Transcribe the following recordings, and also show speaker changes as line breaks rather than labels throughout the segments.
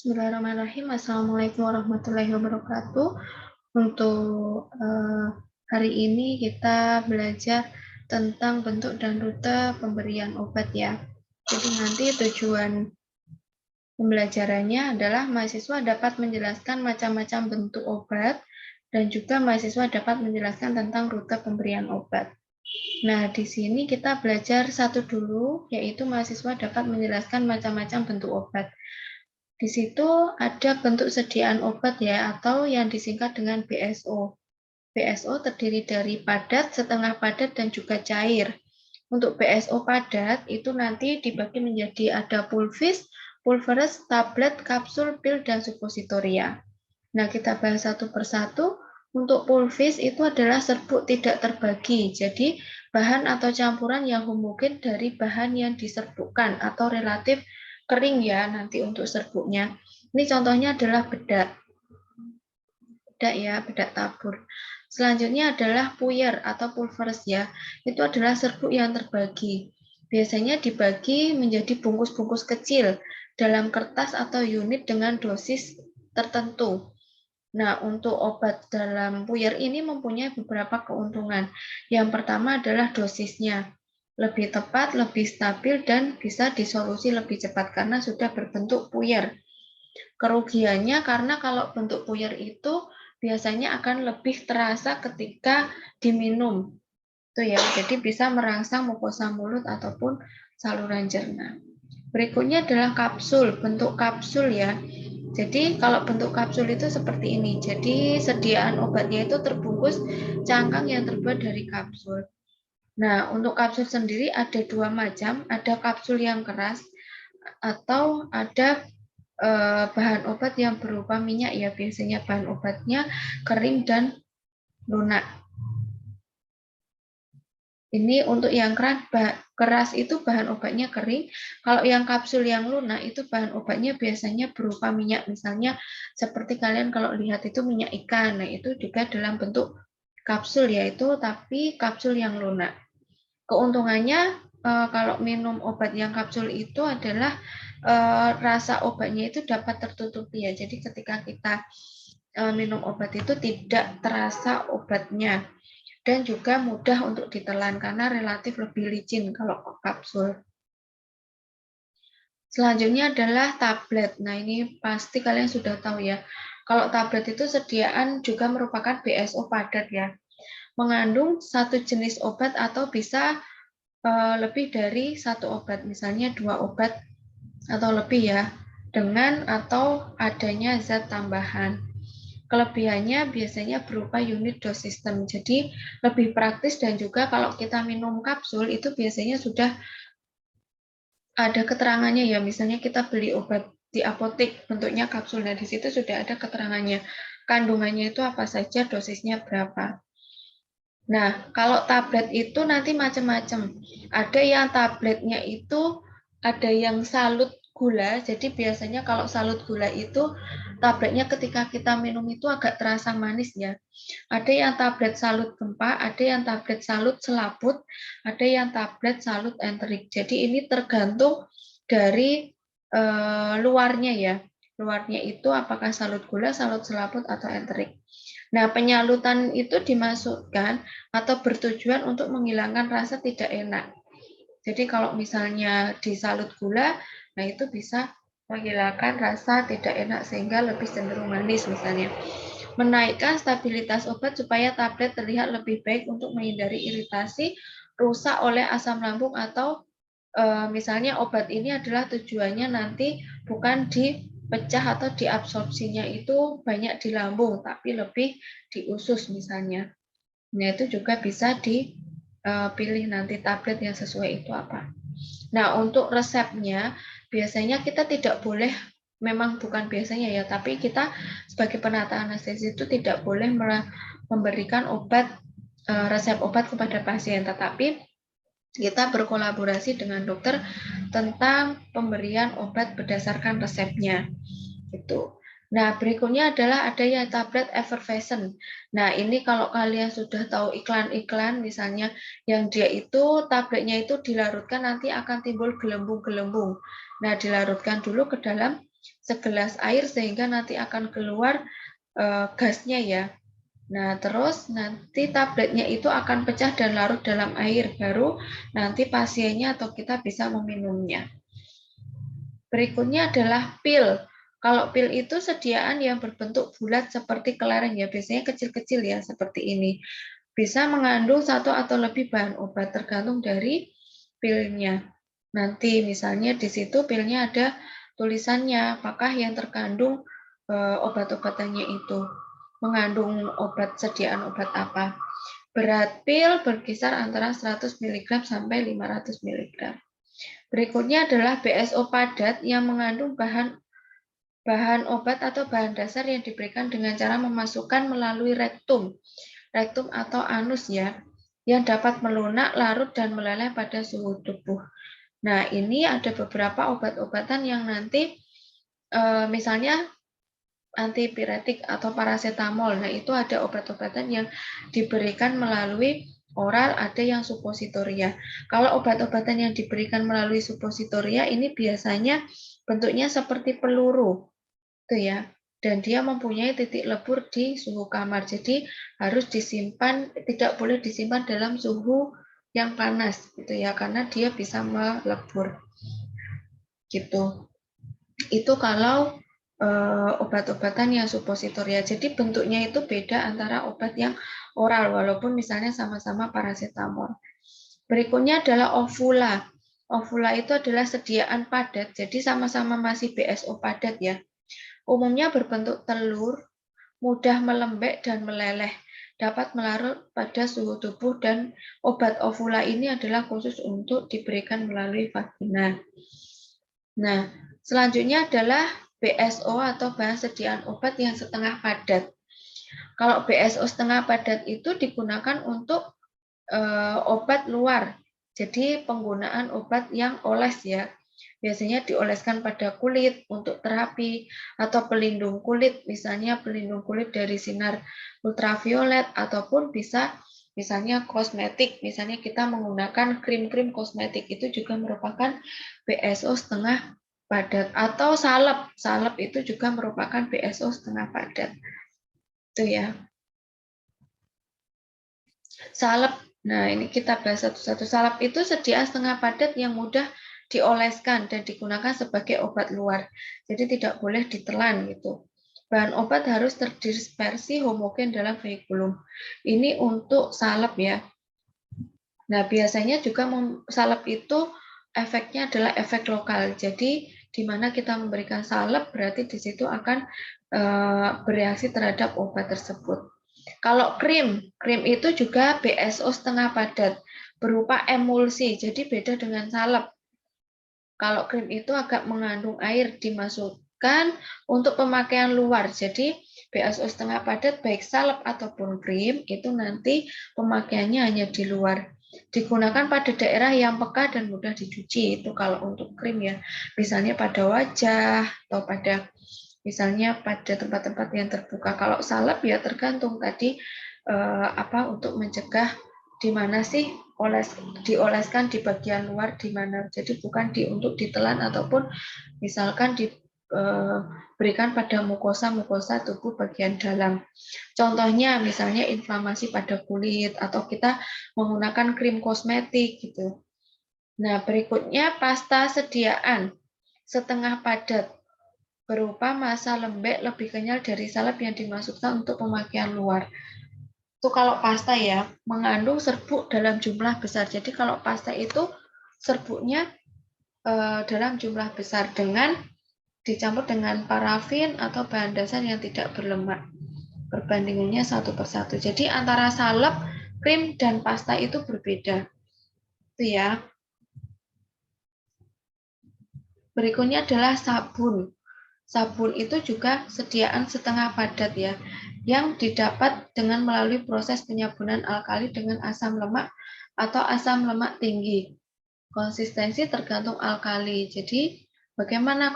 Bismillahirrahmanirrahim. Assalamualaikum warahmatullahi wabarakatuh. Untuk hari ini kita belajar tentang bentuk dan rute pemberian obat ya. Jadi nanti tujuan pembelajarannya adalah mahasiswa dapat menjelaskan macam-macam bentuk obat dan juga mahasiswa dapat menjelaskan tentang rute pemberian obat. Nah, di sini kita belajar satu dulu, yaitu mahasiswa dapat menjelaskan macam-macam bentuk obat. Di situ ada bentuk sediaan obat ya, atau yang disingkat dengan BSO. BSO terdiri dari padat, setengah padat, dan juga cair. Untuk BSO padat itu nanti dibagi menjadi ada pulvis, pulveres, tablet, kapsul, pil, dan suppositoria. Nah, kita bahas satu persatu. Untuk pulvis itu adalah serbuk tidak terbagi. Jadi, bahan atau campuran yang homogen dari bahan yang diserbukkan atau relatif kering ya nanti untuk serbuknya. Ini contohnya adalah bedak. Bedak ya, bedak tabur. Selanjutnya adalah puyer atau pulveres ya. Itu adalah serbuk yang terbagi. Biasanya dibagi menjadi bungkus-bungkus kecil dalam kertas atau unit dengan dosis tertentu. Nah, untuk obat dalam puyer ini mempunyai beberapa keuntungan. Yang pertama adalah dosisnya. Lebih tepat, lebih stabil, dan bisa disolusi lebih cepat karena sudah berbentuk puyer. Kerugiannya karena kalau bentuk puyer itu biasanya akan lebih terasa ketika diminum. Itu ya, jadi bisa merangsang mukosa mulut ataupun saluran cerna. Berikutnya adalah kapsul, bentuk kapsul ya. Jadi kalau bentuk kapsul itu seperti ini. Jadi sediaan obatnya itu terbungkus cangkang yang terbuat dari kapsul. Nah, untuk kapsul sendiri ada dua macam, ada kapsul yang keras atau ada bahan obat yang berupa minyak ya. Biasanya bahan obatnya kering dan lunak. Ini untuk yang keras itu bahan obatnya kering. Kalau yang kapsul yang lunak itu bahan obatnya biasanya berupa minyak. Misalnya seperti kalian kalau lihat itu minyak ikan. Nah, itu juga dalam bentuk kapsul yaitu tapi kapsul yang lunak. Keuntungannya kalau minum obat yang kapsul itu adalah rasa obatnya itu dapat tertutupi ya. Jadi ketika kita minum obat itu tidak terasa obatnya. Dan juga mudah untuk ditelan karena relatif lebih licin kalau kapsul. Selanjutnya adalah tablet. Nah, ini pasti kalian sudah tahu ya. Kalau tablet itu sediaan juga merupakan BSO padat ya. Mengandung satu jenis obat atau bisa lebih dari satu obat. Misalnya 2 obat atau lebih ya. Dengan atau adanya zat tambahan. Kelebihannya biasanya berupa unit dose system. Jadi lebih praktis dan juga kalau kita minum kapsul itu biasanya sudah ada keterangannya ya. Misalnya kita beli obat di apotek bentuknya kapsul. Nah, di situ sudah ada keterangannya. Kandungannya itu apa saja, dosisnya berapa. Nah, kalau tablet itu nanti macam-macam. Ada yang tabletnya itu ada yang salut gula. Jadi biasanya kalau salut gula itu tabletnya ketika kita minum itu agak terasa manis ya. Ada yang tablet salut gempa, ada yang tablet salut selaput, ada yang tablet salut enterik. Jadi ini tergantung dari luarnya ya. Luarnya itu apakah salut gula, salut selaput, atau enterik. Nah, penyalutan itu dimasukkan atau bertujuan untuk menghilangkan rasa tidak enak. Jadi kalau misalnya disalut gula, nah itu bisa menghilangkan rasa tidak enak sehingga lebih cenderung manis misalnya. Menaikkan stabilitas obat supaya tablet terlihat lebih baik untuk menghindari iritasi, rusak oleh asam lambung atau misalnya obat ini adalah tujuannya nanti bukan dipecah atau diabsorpsinya itu banyak di lambung, tapi lebih di usus misalnya. Nah, itu juga bisa dipilih nanti tablet yang sesuai itu apa. Nah, untuk resepnya, biasanya kita tidak boleh, memang bukan biasanya ya, tapi kita sebagai penata anestesi itu tidak boleh memberikan obat, resep obat kepada pasien, tetapi kita berkolaborasi dengan dokter tentang pemberian obat berdasarkan resepnya. Gitu. Nah, berikutnya adalah ada yang tablet effervescent. Nah, ini kalau kalian sudah tahu iklan-iklan misalnya yang dia itu tabletnya itu dilarutkan nanti akan timbul gelembung-gelembung. Nah, dilarutkan dulu ke dalam segelas air sehingga nanti akan keluar gasnya ya. Nah, terus nanti tabletnya itu akan pecah dan larut dalam air, baru nanti pasiennya atau kita bisa meminumnya. Berikutnya adalah pil. Kalau pil itu sediaan yang berbentuk bulat seperti kelereng ya, biasanya kecil-kecil ya seperti ini. Bisa mengandung satu atau lebih bahan obat tergantung dari pilnya. Nanti misalnya di situ pilnya ada tulisannya apakah yang terkandung obat-obatannya itu. Mengandung obat sediaan obat apa. Berat pil berkisar antara 100 mg sampai 500 mg. Berikutnya adalah BSO padat yang mengandung bahan obat atau bahan dasar yang diberikan dengan cara memasukkan melalui rektum atau anus ya, yang dapat melunak, larut, dan meleleh pada suhu tubuh. Nah, ini ada beberapa obat-obatan yang nanti misalnya antipiretik atau paracetamol. Nah, itu ada obat-obatan yang diberikan melalui oral, ada yang supositoria. Kalau obat-obatan yang diberikan melalui supositoria ini biasanya bentuknya seperti peluru, tuh ya. Dan dia mempunyai titik lebur di suhu kamar. Jadi harus disimpan, tidak boleh disimpan dalam suhu yang panas, gitu ya, karena dia bisa melebur. Gitu. Itu kalau obat-obatan yang supositoria. Jadi bentuknya itu beda antara obat yang oral, walaupun misalnya sama-sama paracetamol. Berikutnya adalah ovula. Ovula itu adalah sediaan padat, jadi sama-sama masih BSO padat ya. Umumnya berbentuk telur, mudah melembek dan meleleh, dapat melarut pada suhu tubuh, dan obat ovula ini adalah khusus untuk diberikan melalui vagina. Nah, selanjutnya adalah BSO atau bahan sediaan obat yang setengah padat. Kalau BSO setengah padat itu digunakan untuk obat luar. Jadi penggunaan obat yang oles ya. Biasanya dioleskan pada kulit untuk terapi atau pelindung kulit, misalnya pelindung kulit dari sinar ultraviolet, ataupun bisa misalnya kosmetik, misalnya kita menggunakan krim-krim kosmetik itu juga merupakan BSO setengah padat, atau salep. Salep itu juga merupakan BSO setengah padat. Itu ya. Salep. Nah, ini kita bahas satu-satu. Salep itu sediaan setengah padat yang mudah dioleskan dan digunakan sebagai obat luar. Jadi tidak boleh ditelan gitu. Bahan obat harus terdispersi homogen dalam veikulum. Ini untuk salep ya. Nah, biasanya juga salep itu efeknya adalah efek lokal. Jadi di mana kita memberikan salep berarti di situ akan bereaksi terhadap obat tersebut. Kalau krim itu juga BSO setengah padat berupa emulsi, jadi beda dengan salep. Kalau krim itu agak mengandung air, dimasukkan untuk pemakaian luar. Jadi BSO setengah padat baik salep ataupun krim itu nanti pemakaiannya hanya di luar. Digunakan pada daerah yang peka dan mudah dicuci, itu kalau untuk krim ya. Misalnya pada wajah atau pada misalnya pada tempat-tempat yang terbuka. Kalau salep ya tergantung tadi untuk mencegah di mana sih dioleskan di bagian luar di mana. Jadi bukan untuk ditelan ataupun misalkan diberikan pada mukosa tubuh bagian dalam. Contohnya misalnya inflamasi pada kulit atau kita menggunakan krim kosmetik gitu. Nah, berikutnya pasta sediaan setengah padat berupa massa lembek lebih kenyal dari salep yang dimasukkan untuk pemakaian luar. Itu kalau pasta ya, mengandung serbuk dalam jumlah besar. Jadi kalau pasta itu serbuknya dalam jumlah besar dengan dicampur dengan parafin atau bahan dasar yang tidak berlemak. Perbandingannya 1/1. Jadi antara salep, krim, dan pasta itu berbeda. Itu ya. Berikutnya adalah sabun. Sabun itu juga sediaan setengah padat ya, yang didapat dengan melalui proses penyabunan alkali dengan asam lemak atau asam lemak tinggi. Konsistensi tergantung alkali. Jadi bagaimana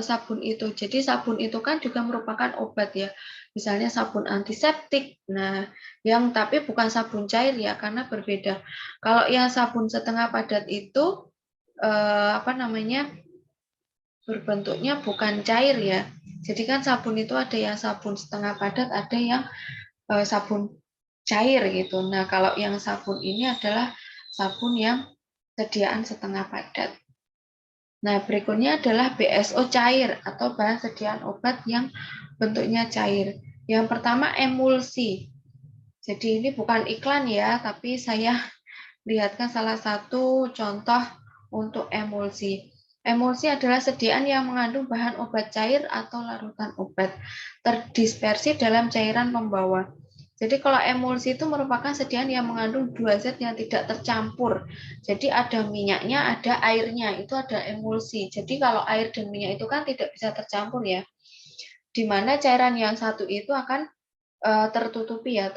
sabun itu? Jadi sabun itu kan juga merupakan obat ya. Misalnya sabun antiseptik. Nah, yang tapi bukan sabun cair ya, karena berbeda. Kalau yang sabun setengah padat itu berbentuknya bukan cair ya. Jadi kan sabun itu ada yang sabun setengah padat, ada yang sabun cair gitu. Nah, kalau yang sabun ini adalah sabun yang sediaan setengah padat. Nah, berikutnya adalah BSO cair atau bahan sediaan obat yang bentuknya cair. Yang pertama emulsi. Jadi ini bukan iklan ya, tapi saya lihatkan salah satu contoh untuk emulsi. Emulsi adalah sediaan yang mengandung bahan obat cair atau larutan obat terdispersi dalam cairan pembawa. Jadi kalau emulsi itu merupakan sediaan yang mengandung dua zat yang tidak tercampur. Jadi ada minyaknya, ada airnya, itu ada emulsi. Jadi kalau air dan minyak itu kan tidak bisa tercampur ya. Di mana cairan yang satu itu akan tertutupi ya,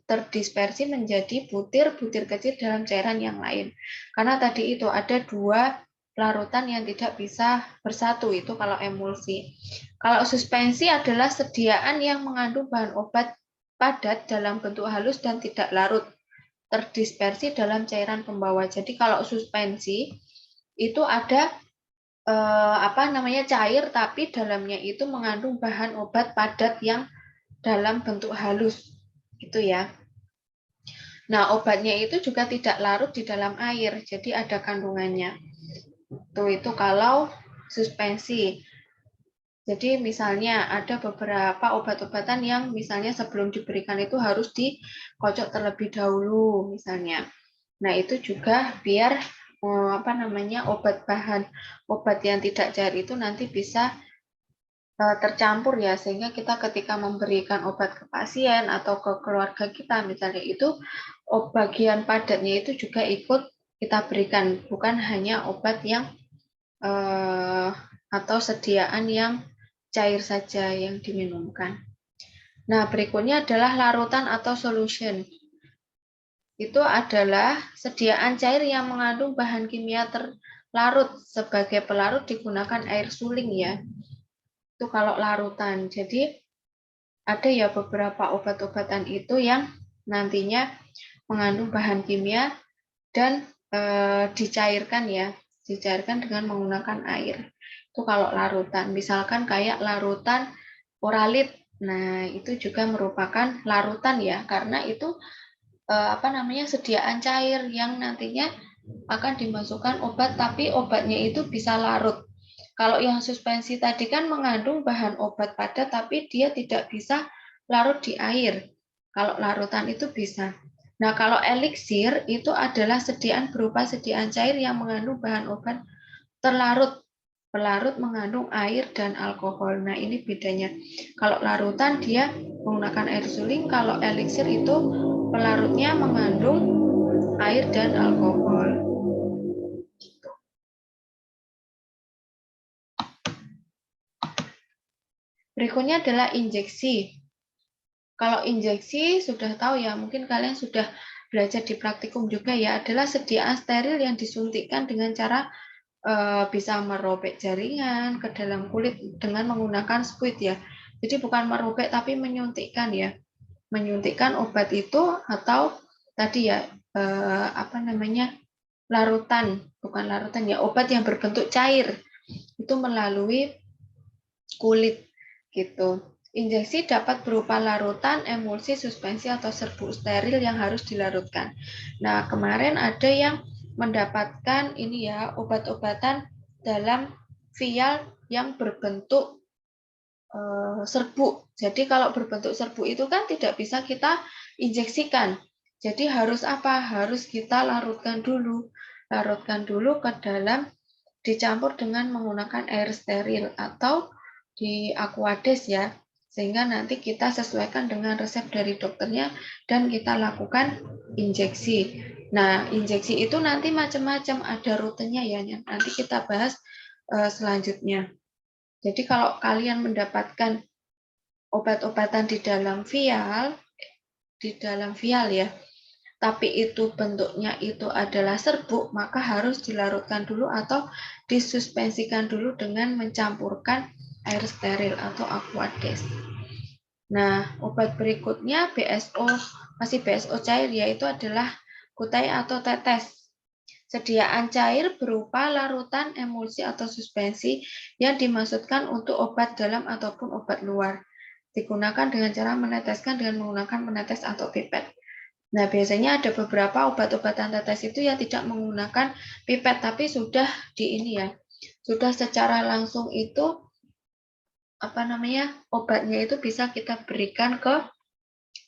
terdispersi menjadi butir-butir kecil dalam cairan yang lain. Karena tadi itu ada dua larutan yang tidak bisa bersatu, itu kalau emulsi. Kalau suspensi adalah sediaan yang mengandung bahan obat padat dalam bentuk halus dan tidak larut, terdispersi dalam cairan pembawa. Jadi kalau suspensi itu ada cair, tapi dalamnya itu mengandung bahan obat padat yang dalam bentuk halus, itu ya. Nah, obatnya itu juga tidak larut di dalam air, jadi ada kandungannya. Itu kalau suspensi. Jadi misalnya ada beberapa obat-obatan yang misalnya sebelum diberikan itu harus dikocok terlebih dahulu misalnya. Nah, itu juga biar obat yang tidak cair itu nanti bisa tercampur ya, sehingga kita ketika memberikan obat ke pasien atau ke keluarga kita misalnya itu bagian padatnya itu juga ikut kita berikan, bukan hanya obat yang atau sediaan yang cair saja yang diminumkan. Nah, berikutnya adalah larutan atau solution. Itu adalah sediaan cair yang mengandung bahan kimia terlarut. Sebagai pelarut digunakan air suling ya. Itu kalau larutan. Jadi ada ya beberapa obat-obatan itu yang nantinya mengandung bahan kimia dan dicairkan ya, dicairkan dengan menggunakan air. Itu kalau larutan, misalkan kayak larutan oralit. Nah, itu juga merupakan larutan ya, karena itu sediaan cair yang nantinya akan dimasukkan obat, tapi obatnya itu bisa larut. Kalau yang suspensi tadi kan mengandung bahan obat padat, tapi dia tidak bisa larut di air. Kalau larutan itu bisa. Nah, kalau eliksir itu adalah sediaan berupa sediaan cair yang mengandung bahan obat terlarut. Pelarut mengandung air dan alkohol. Nah, ini bedanya. Kalau larutan dia menggunakan air suling, kalau eliksir itu pelarutnya mengandung air dan alkohol. Berikutnya adalah injeksi. Kalau injeksi sudah tahu ya, mungkin kalian sudah belajar di praktikum juga ya, adalah sediaan steril yang disuntikkan dengan cara bisa merobek jaringan ke dalam kulit dengan menggunakan squid ya. Jadi bukan merobek tapi menyuntikkan ya. Menyuntikkan obat itu atau tadi ya larutan, bukan larutan ya, obat yang berbentuk cair itu melalui kulit gitu. Injeksi dapat berupa larutan, emulsi, suspensi, atau serbuk steril yang harus dilarutkan. Nah, kemarin ada yang mendapatkan ini ya, obat-obatan dalam vial yang berbentuk serbuk. Jadi kalau berbentuk serbuk itu kan tidak bisa kita injeksikan. Jadi harus apa? Harus kita larutkan dulu. Larutkan dulu ke dalam, dicampur dengan menggunakan air steril atau di Aquades ya, sehingga nanti kita sesuaikan dengan resep dari dokternya dan kita lakukan injeksi. Nah, injeksi itu nanti macam-macam, ada rutenya ya, nanti kita bahas selanjutnya. Jadi kalau kalian mendapatkan obat-obatan di dalam vial ya, tapi itu bentuknya itu adalah serbuk, maka harus dilarutkan dulu atau disuspensikan dulu dengan mencampurkan air steril atau Aquades. Nah, obat berikutnya masih BSO cair, yaitu adalah kutai atau tetes. Sediaan cair berupa larutan, emulsi, atau suspensi yang dimaksudkan untuk obat dalam ataupun obat luar. Digunakan dengan cara meneteskan dengan menggunakan penetes atau pipet. Nah, biasanya ada beberapa obat-obatan tetes itu yang tidak menggunakan pipet, tapi sudah di ini ya, sudah secara langsung itu obatnya itu bisa kita berikan ke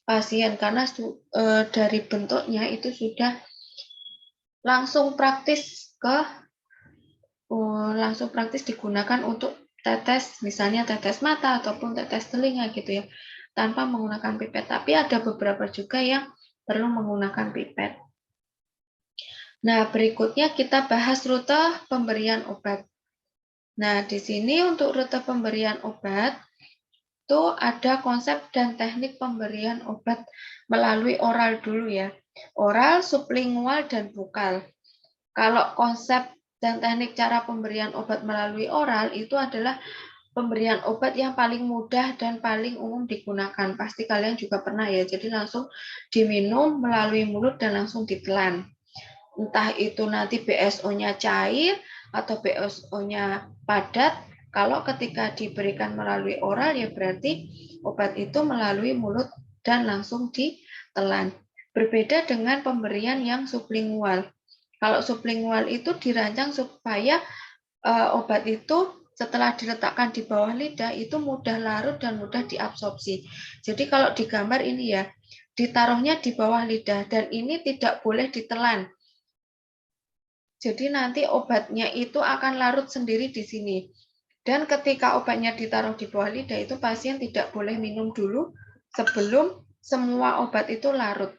pasien karena dari bentuknya itu sudah langsung langsung praktis digunakan untuk tetes, misalnya tetes mata ataupun tetes telinga gitu ya, tanpa menggunakan pipet. Tapi ada beberapa juga yang perlu menggunakan pipet. Nah, berikutnya kita bahas rute pemberian obat. Nah, di sini untuk rute pemberian obat, itu ada konsep dan teknik pemberian obat melalui oral dulu ya. Oral, sublingual, dan bukal. Kalau konsep dan teknik cara pemberian obat melalui oral itu adalah pemberian obat yang paling mudah dan paling umum digunakan. Pasti kalian juga pernah ya, jadi langsung diminum melalui mulut dan langsung ditelan. Entah itu nanti BSO-nya cair atau BSO-nya padat. Kalau ketika diberikan melalui oral ya berarti obat itu melalui mulut dan langsung ditelan. Berbeda dengan pemberian yang sublingual. Kalau sublingual itu dirancang supaya obat itu setelah diletakkan di bawah lidah itu mudah larut dan mudah diabsorpsi. Jadi kalau digambar ini ya, ditaruhnya di bawah lidah dan ini tidak boleh ditelan. Jadi nanti obatnya itu akan larut sendiri di sini. Dan ketika obatnya ditaruh di bawah lidah itu pasien tidak boleh minum dulu sebelum semua obat itu larut.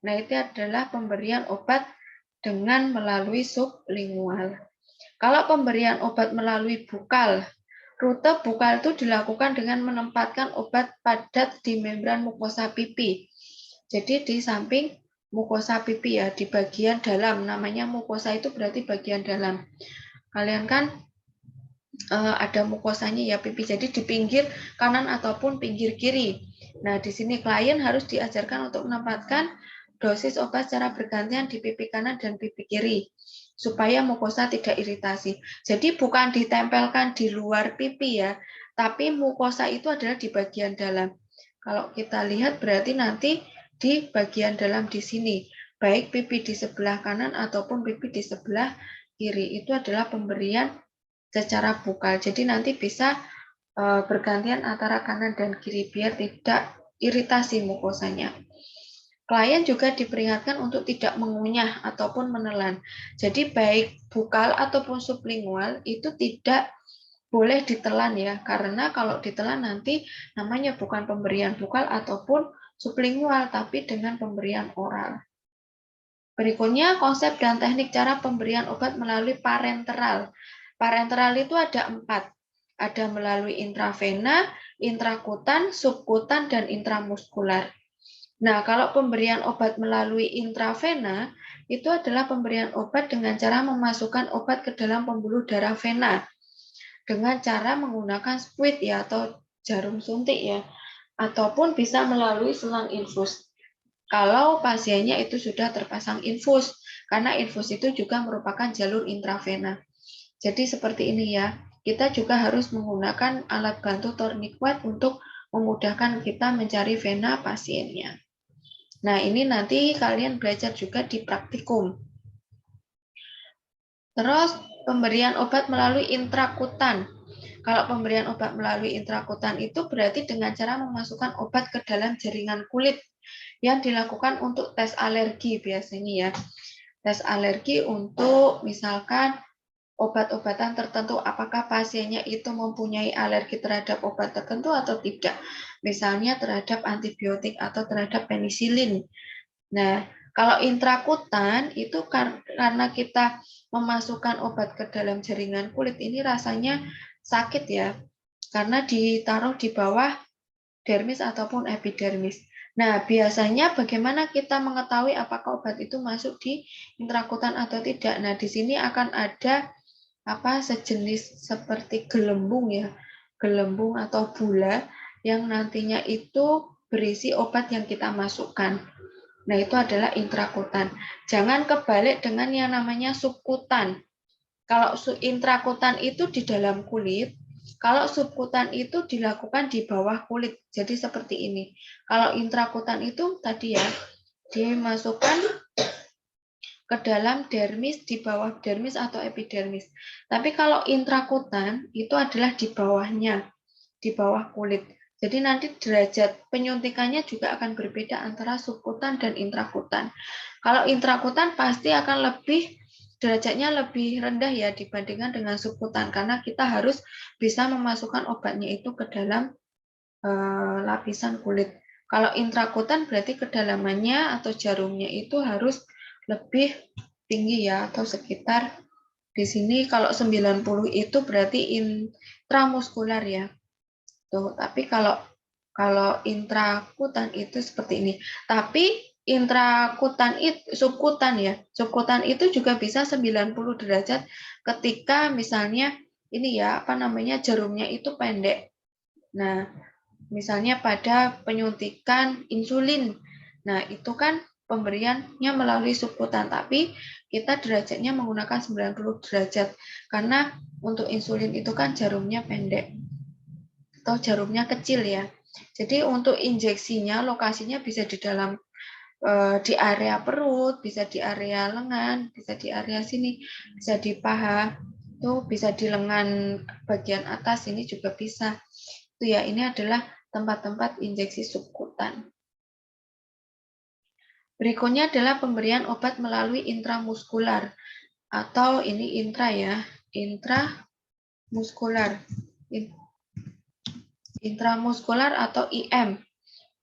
Nah, itu adalah pemberian obat dengan melalui sublingual. Kalau pemberian obat melalui bukal, rute bukal itu dilakukan dengan menempatkan obat padat di membran mukosa pipi. Jadi di samping mukosa pipi ya, di bagian dalam, namanya mukosa itu berarti bagian dalam. Kalian kan ada mukosanya ya pipi, jadi di pinggir kanan ataupun pinggir kiri. Nah, di sini klien harus diajarkan untuk menempatkan dosis obat secara bergantian di pipi kanan dan pipi kiri supaya mukosa tidak iritasi. Jadi bukan ditempelkan di luar pipi ya, tapi mukosa itu adalah di bagian dalam. Kalau kita lihat berarti nanti di bagian dalam di sini, baik pipi di sebelah kanan ataupun pipi di sebelah kiri, itu adalah pemberian secara bukal. Jadi nanti bisa bergantian antara kanan dan kiri biar tidak iritasi mukosanya. Klien juga diperingatkan untuk tidak mengunyah ataupun menelan. Jadi baik bukal ataupun sublingual itu tidak boleh ditelan ya, karena kalau ditelan nanti namanya bukan pemberian bukal ataupun sublingual, tapi dengan pemberian oral. Berikutnya konsep dan teknik cara pemberian obat melalui parenteral. Parenteral itu ada 4. Ada melalui intravena, intrakutan, subkutan, dan intramuskular. Nah, kalau pemberian obat melalui intravena, itu adalah pemberian obat dengan cara memasukkan obat ke dalam pembuluh darah vena dengan cara menggunakan squid ya atau jarum suntik ya, ataupun bisa melalui selang infus. Kalau pasiennya itu sudah terpasang infus, karena infus itu juga merupakan jalur intravena. Jadi seperti ini ya, kita juga harus menggunakan alat bantu tourniquet untuk memudahkan kita mencari vena pasiennya. Nah, ini nanti kalian belajar juga di praktikum. Terus, pemberian obat melalui intrakutan. Kalau pemberian obat melalui intrakutan itu berarti dengan cara memasukkan obat ke dalam jaringan kulit yang dilakukan untuk tes alergi biasanya ya. Tes alergi untuk misalkan obat-obatan tertentu, apakah pasiennya itu mempunyai alergi terhadap obat tertentu atau tidak. Misalnya terhadap antibiotik atau terhadap penisilin. Nah, kalau intrakutan itu karena kita memasukkan obat ke dalam jaringan kulit ini rasanya sakit ya, karena ditaruh di bawah dermis ataupun epidermis. Nah, biasanya bagaimana kita mengetahui apakah obat itu masuk di intrakutan atau tidak? Nah, di sini akan ada sejenis seperti gelembung ya, gelembung atau bula yang nantinya itu berisi obat yang kita masukkan. Nah, itu adalah intrakutan. Jangan kebalik dengan yang namanya subkutan. Kalau intrakutan itu di dalam kulit, kalau subkutan itu dilakukan di bawah kulit. Jadi seperti ini. Kalau intrakutan itu tadi ya, dimasukkan ke dalam dermis, di bawah dermis atau epidermis. Tapi kalau intrakutan itu adalah di bawahnya, di bawah kulit. Jadi nanti derajat penyuntikannya juga akan berbeda antara subkutan dan intrakutan. Kalau intrakutan pasti akan lebih derajatnya lebih rendah ya dibandingkan dengan subkutan karena kita harus bisa memasukkan obatnya itu ke dalam lapisan kulit. Kalau intrakutan berarti kedalamannya atau jarumnya itu harus lebih tinggi ya atau sekitar di sini kalau 90 itu berarti intramuskular ya. Tuh, tapi kalau intrakutan itu seperti ini. Tapi intrakutan itu subkutan ya. Subkutan itu juga bisa 90 derajat ketika misalnya ini ya, apa namanya, jarumnya itu pendek. Nah, misalnya pada penyuntikan insulin. Nah, itu kan pemberiannya melalui subkutan, tapi kita derajatnya menggunakan 90 derajat karena untuk insulin itu kan jarumnya pendek atau jarumnya kecil ya. Jadi untuk injeksinya lokasinya bisa di dalam di area perut, bisa di area lengan, bisa di area sini, bisa di paha, tuh bisa di lengan bagian atas ini juga bisa. Itu ya, ini adalah tempat-tempat injeksi subkutan. Berikutnya adalah pemberian obat melalui intramuskular atau ini intra ya, intramuskular. Intramuskular atau IM.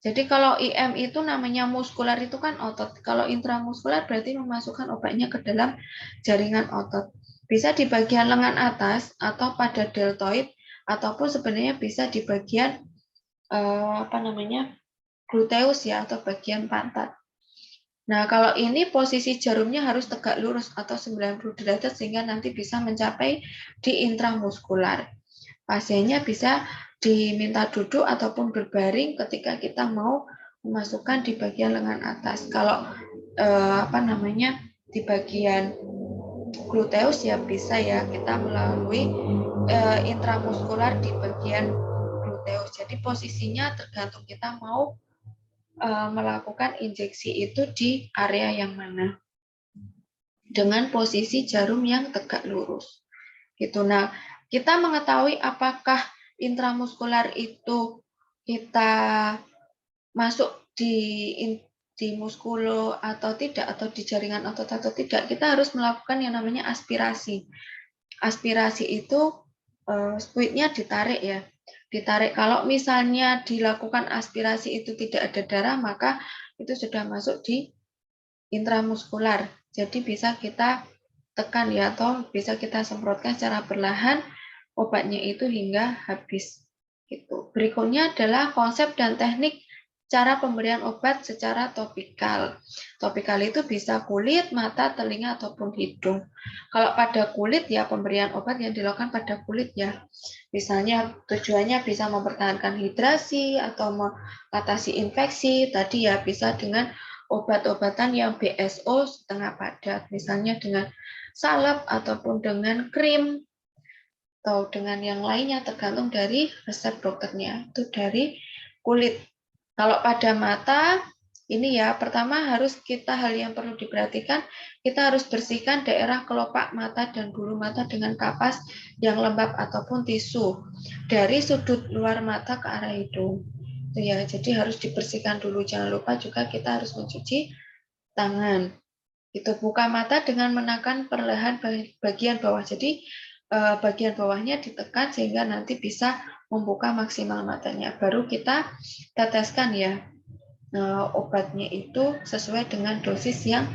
Jadi kalau IM itu namanya muskular itu kan otot. Kalau intramuskular berarti memasukkan obatnya ke dalam jaringan otot. Bisa di bagian lengan atas atau pada deltoid ataupun sebenarnya bisa di bagian apa namanya, gluteus ya atau bagian pantat. Nah, kalau ini posisi jarumnya harus tegak lurus atau 90 derajat sehingga nanti bisa mencapai di intramuskular. Pasiennya bisa diminta duduk ataupun berbaring ketika kita mau memasukkan di bagian lengan atas. Kalau apa namanya, di bagian gluteus ya bisa ya kita melalui intramuskular di bagian gluteus. Jadi posisinya tergantung kita mau melakukan injeksi itu di area yang mana dengan posisi jarum yang tegak lurus gitu. Nah, kita mengetahui apakah intramuskular itu kita masuk di muskulo atau tidak, atau di jaringan otot atau tidak, kita harus melakukan yang namanya aspirasi. Aspirasi itu fluidnya ditarik ya. Ditarik. Kalau misalnya dilakukan aspirasi itu tidak ada darah, maka itu sudah masuk di intramuskular. Jadi bisa kita tekan ya, atau bisa kita semprotkan secara perlahan obatnya itu hingga habis. Gitu. Berikutnya adalah konsep dan teknik cara pemberian obat secara topikal. Topikal itu bisa kulit, mata, telinga, ataupun hidung. Kalau pada kulit ya pemberian obat yang dilakukan pada kulit ya. Misalnya tujuannya bisa mempertahankan hidrasi atau mengatasi infeksi. Tadi ya bisa dengan obat-obatan yang BSO setengah padat. Misalnya dengan salep ataupun dengan krim atau dengan yang lainnya tergantung dari resep dokternya. Itu dari kulit. Kalau pada mata, ini ya, pertama harus hal yang perlu diperhatikan, kita harus bersihkan daerah kelopak mata dan bulu mata dengan kapas yang lembab ataupun tisu dari sudut luar mata ke arah hidung. Itu ya, jadi harus dibersihkan dulu. Jangan lupa juga kita harus mencuci tangan. Itu buka mata dengan menekan perlahan bagian bawah. Jadi bagian bawahnya ditekan sehingga nanti bisa membuka maksimal matanya. Baru kita teteskan ya obatnya itu sesuai dengan dosis yang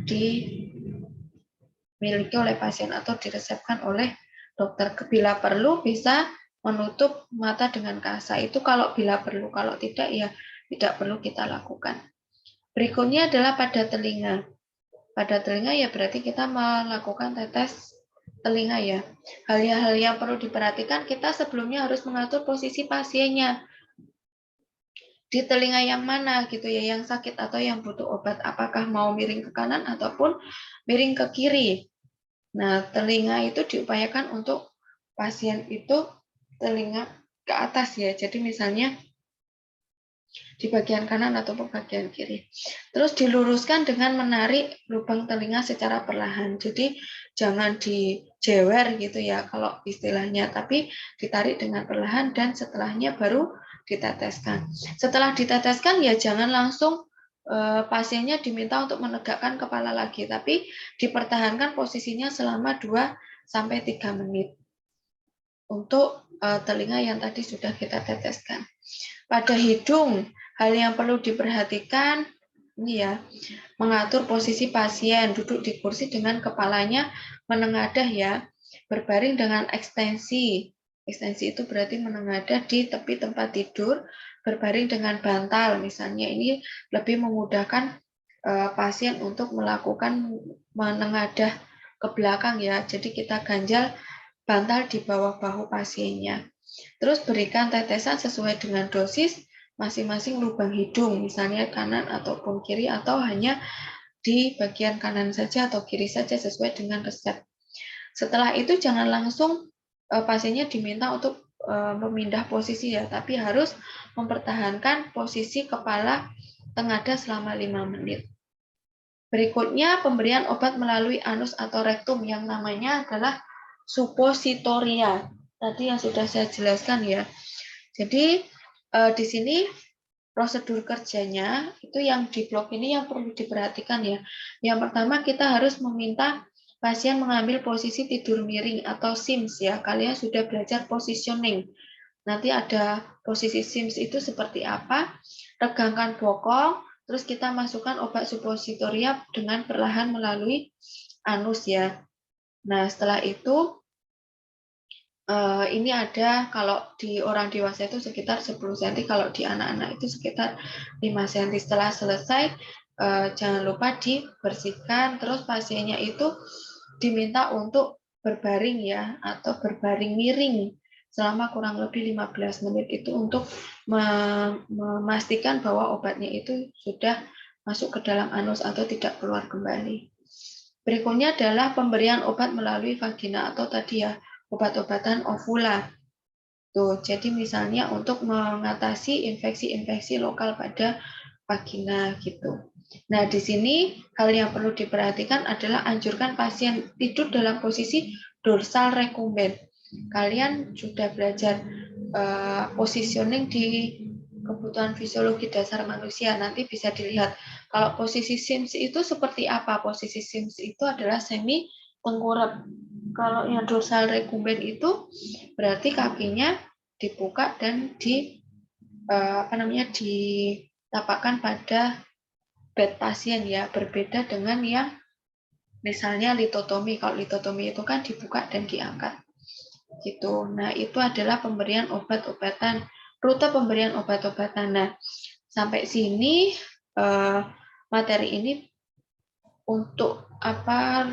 dimiliki oleh pasien atau diresepkan oleh dokter. Bila perlu bisa menutup mata dengan kasa. Itu kalau bila perlu, kalau tidak ya tidak perlu kita lakukan. Berikutnya adalah pada telinga. Pada telinga ya berarti kita melakukan tetes telinga ya. Hal-hal yang perlu diperhatikan, kita sebelumnya harus mengatur posisi pasiennya. di telinga yang mana gitu ya, yang sakit atau yang butuh obat, apakah mau miring ke kanan ataupun miring ke kiri. Nah, telinga itu diupayakan untuk pasien itu telinga ke atas ya. Jadi misalnya di bagian kanan ataupun bagian kiri. Terus diluruskan dengan menarik lubang telinga secara perlahan. Jadi jangan dijewer gitu ya kalau istilahnya, tapi ditarik dengan perlahan dan setelahnya baru diteteskan. Setelah diteteskan ya jangan langsung pasiennya diminta untuk menegakkan kepala lagi, tapi dipertahankan posisinya selama 2 sampai 3 menit untuk telinga yang tadi sudah kita teteskan. Pada hidung, hal yang perlu diperhatikan ini ya, mengatur posisi pasien duduk di kursi dengan kepalanya menengadah ya, berbaring dengan ekstensi. Ekstensi itu berarti menengadah di tepi tempat tidur, berbaring dengan bantal. Misalnya ini lebih memudahkan pasien untuk melakukan menengadah ke belakang ya. Jadi kita ganjal bantal di bawah bahu pasiennya. Terus berikan tetesan sesuai dengan dosis masing-masing lubang hidung, misalnya kanan ataupun kiri, atau hanya di bagian kanan saja atau kiri saja sesuai dengan resep. Setelah itu jangan langsung pasiennya diminta untuk memindah posisi ya, tapi harus mempertahankan posisi kepala tengadah selama 5 menit. Berikutnya pemberian obat melalui anus atau rektum yang namanya adalah supositoria. Tadi yang sudah saya jelaskan ya. Jadi di sini prosedur kerjanya itu yang di blok ini yang perlu diperhatikan ya. Yang pertama kita harus meminta pasien mengambil posisi tidur miring atau SIMS ya. Kalian sudah belajar positioning. Nanti ada posisi SIMS itu seperti apa. Regangkan bokong, terus kita masukkan obat supositoria dengan perlahan melalui anus ya. Nah, setelah itu ini ada kalau di orang dewasa itu sekitar 10 cm, kalau di anak-anak itu sekitar 5 cm. Setelah selesai, jangan lupa dibersihkan, terus pasiennya itu diminta untuk berbaring ya, atau berbaring miring selama kurang lebih 15 menit itu untuk memastikan bahwa obatnya itu sudah masuk ke dalam anus atau tidak keluar kembali. Berikutnya adalah pemberian obat melalui vagina atau tadi ya, obat-obatan ovula. Tuh, jadi misalnya untuk mengatasi infeksi-infeksi lokal pada vagina gitu. Nah, di sini hal yang perlu diperhatikan adalah anjurkan pasien tidur dalam posisi dorsal recumbent. Kalian sudah belajar positioning di kebutuhan fisiologi dasar manusia. Nanti bisa dilihat kalau posisi SIMS itu seperti apa. Posisi SIMS itu adalah semi tengkurap. Kalau yang dorsal recumbent itu berarti kakinya dibuka dan ditapakkan pada bed pasien ya, berbeda dengan yang misalnya litotomi. Kalau litotomi itu kan dibuka dan diangkat gitu. Nah, itu adalah pemberian obat-obatan, rute pemberian obat-obatan. Nah, sampai sini materi ini untuk apa,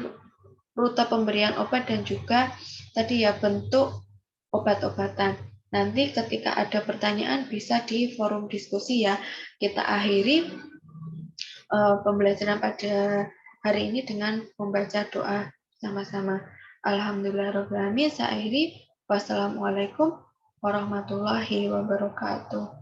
rute pemberian obat dan juga tadi ya bentuk obat-obatan. Nanti ketika ada pertanyaan bisa di forum diskusi ya. Kita akhiri pembelajaran pada hari ini dengan membaca doa sama-sama. Alhamdulillahirrahmanirrahim. Saya akhiri. Wassalamualaikum warahmatullahi wabarakatuh.